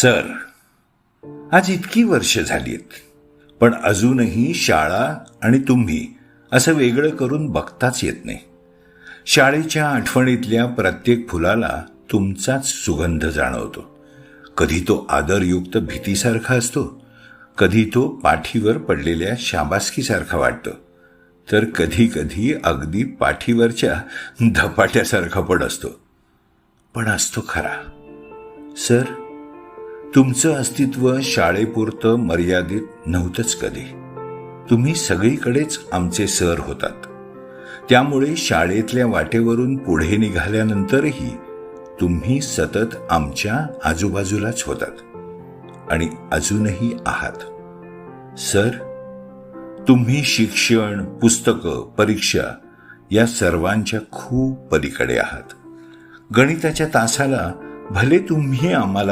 Sir, आज इतकी वर्ष झालीत, पण अजूनही शाळा आणि तुम्ही असं वेगळं करून बघताच येत नाही. शाळेच्या आठवणीतल्या प्रत्येक फुलाला तुमचाच सुगंध जाणवतो. कधी तो आदरयुक्त भीतीसारखा असतो, कधी तो पाठीवर पडलेल्या शाबासकीसारखा वाटतो, तर कधी कधी अगदी पाठीवरच्या धपाट्यासारखा पण असतो. पण असतो खरा. सर, तुमचं अस्तित्व शाळेपुरतं मर्यादित नव्हतंच कधी. तुम्ही सगळीकडेच आमचे सर होतात. त्यामुळे शाळेतल्या वाटेवरून पुढे निघाल्यानंतरही तुम्ही सतत आमच्या आजूबाजूलाच होतात आणि अजूनही आहात. सर, तुम्ही शिक्षण, पुस्तकं, परीक्षा या सर्वांच्या खूप पलीकडे आहात. गणिताच्या तासाला भले तुम्ही आम्हाला